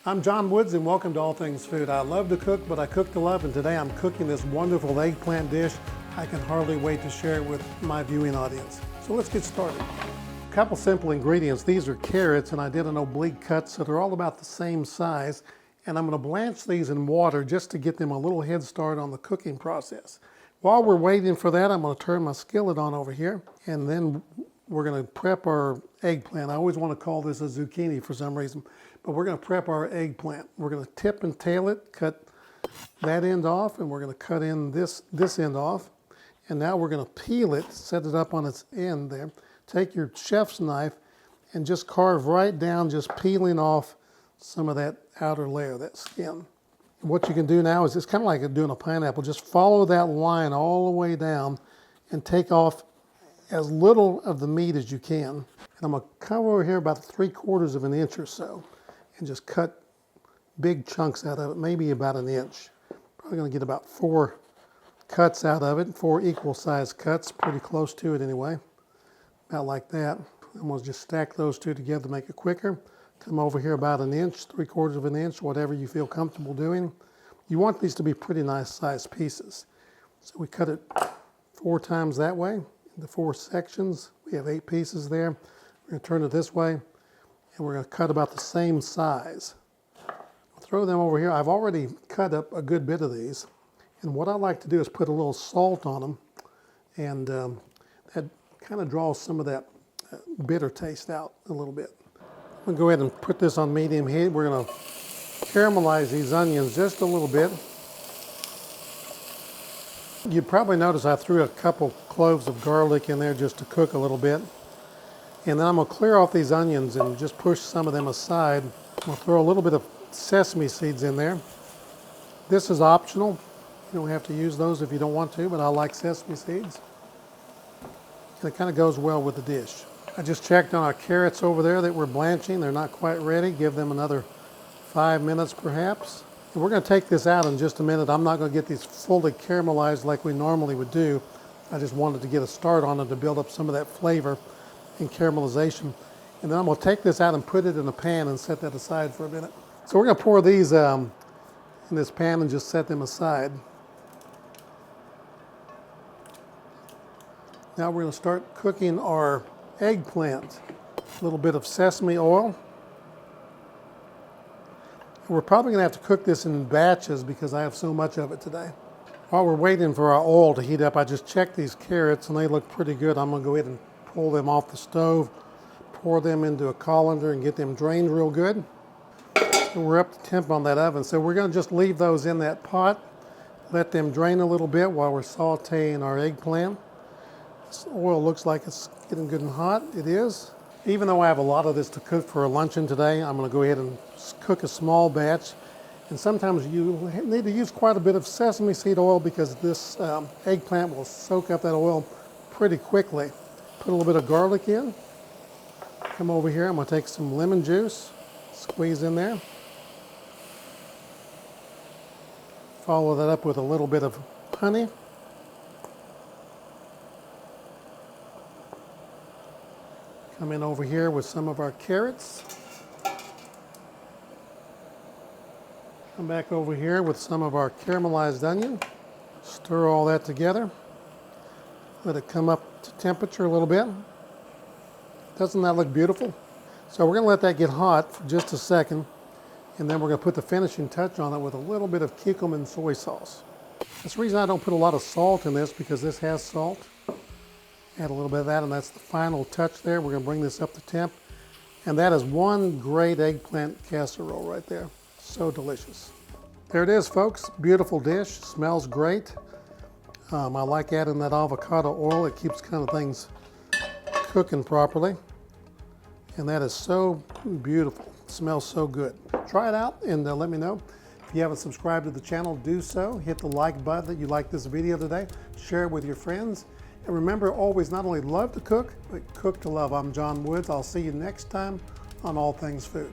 I'm John Woods and welcome to All Things Food. I love to cook, but I cook to love, and today I'm cooking this wonderful eggplant dish. I can hardly wait to share it with my viewing audience. So let's get started. A couple simple ingredients. These are carrots, and I did an oblique cut, so they're all about the same size. And I'm going to blanch these in water just to get them a little head start on the cooking process. While we're waiting for that, I'm going to turn my skillet on over here, and then we're going to prep our eggplant. I always want to call this a zucchini for some reason, but we're going to prep our eggplant. We're going to tip and tail it, cut that end off, and we're going to cut in this end off. And now we're going to peel it, set it up on its end there. Take your chef's knife and just carve right down, just peeling off some of that outer layer, that skin. What you can do now is, it's kind of like doing a pineapple, just follow that line all the way down and take off as little of the meat as you can. And I'm going to come over here about 3/4 of an inch or so and just cut big chunks out of it, maybe about an inch. Probably going to get about 4 cuts out of it, 4 equal sized cuts, pretty close to it anyway, about like that. I'm going to just stack those two together to make it quicker. Come over here about an inch, 3/4 of an inch, whatever you feel comfortable doing. You want these to be pretty nice sized pieces. So we cut it 4 times that way into 4 sections. We have 8 pieces there. We're going to turn it this way, and we're going to cut about the same size. I'll throw them over here. I've already cut up a good bit of these. And what I like to do is put a little salt on them, and that kind of draws some of that bitter taste out a little bit. I'm going to go ahead and put this on medium heat. We're going to caramelize these onions just a little bit. You probably notice I threw a couple cloves of garlic in there just to cook a little bit. And then I'm going to clear off these onions and just push some of them aside. I'm going to throw a little bit of sesame seeds in there. This is optional. You don't have to use those if you don't want to, but I like sesame seeds. And it kind of goes well with the dish. I just checked on our carrots over there that we're blanching. They're not quite ready. Give them another 5 minutes perhaps. And we're going to take this out in just a minute. I'm not going to get these fully caramelized like we normally would do. I just wanted to get a start on it to build up some of that flavor and caramelization. And then I'm going to take this out and put it in a pan and set that aside for a minute. So we're going to pour these in this pan and just set them aside. Now we're going to start cooking our eggplant. A little bit of sesame oil. We're probably going to have to cook this in batches because I have so much of it today. While we're waiting for our oil to heat up, I just checked these carrots and they look pretty good. I'm going to go ahead and pull them off the stove, pour them into a colander and get them drained real good. So we're up to temp on that oven. So we're going to just leave those in that pot, let them drain a little bit while we're sauteing our eggplant. This oil looks like it's getting good and hot. It is. Even though I have a lot of this to cook for a luncheon today, I'm going to go ahead and cook a small batch. And sometimes you need to use quite a bit of sesame seed oil because this eggplant will soak up that oil pretty quickly. Put a little bit of garlic in. Come over here. I'm going to take some lemon juice, squeeze in there. Follow that up with a little bit of honey. Come in over here with some of our carrots. Come back over here with some of our caramelized onion. Stir all that together. Let it come up to temperature a little bit. Doesn't that look beautiful? So we're going to let that get hot for just a second, and then we're going to put the finishing touch on it with a little bit of Kikkoman soy sauce. That's the reason I don't put a lot of salt in this, because this has salt. Add a little bit of that, and that's the final touch there. We're going to bring this up to temp. And that is one great eggplant casserole right there. So delicious. There it is, folks. Beautiful dish. Smells great. I like adding that avocado oil. It keeps kind of things cooking properly. And that is so beautiful. It smells so good. Try it out and let me know. If you haven't subscribed to the channel, do so. Hit the like button that you like this video today. Share it with your friends. And remember, always not only love to cook, but cook to love. I'm John Woods. I'll see you next time on All Things Food.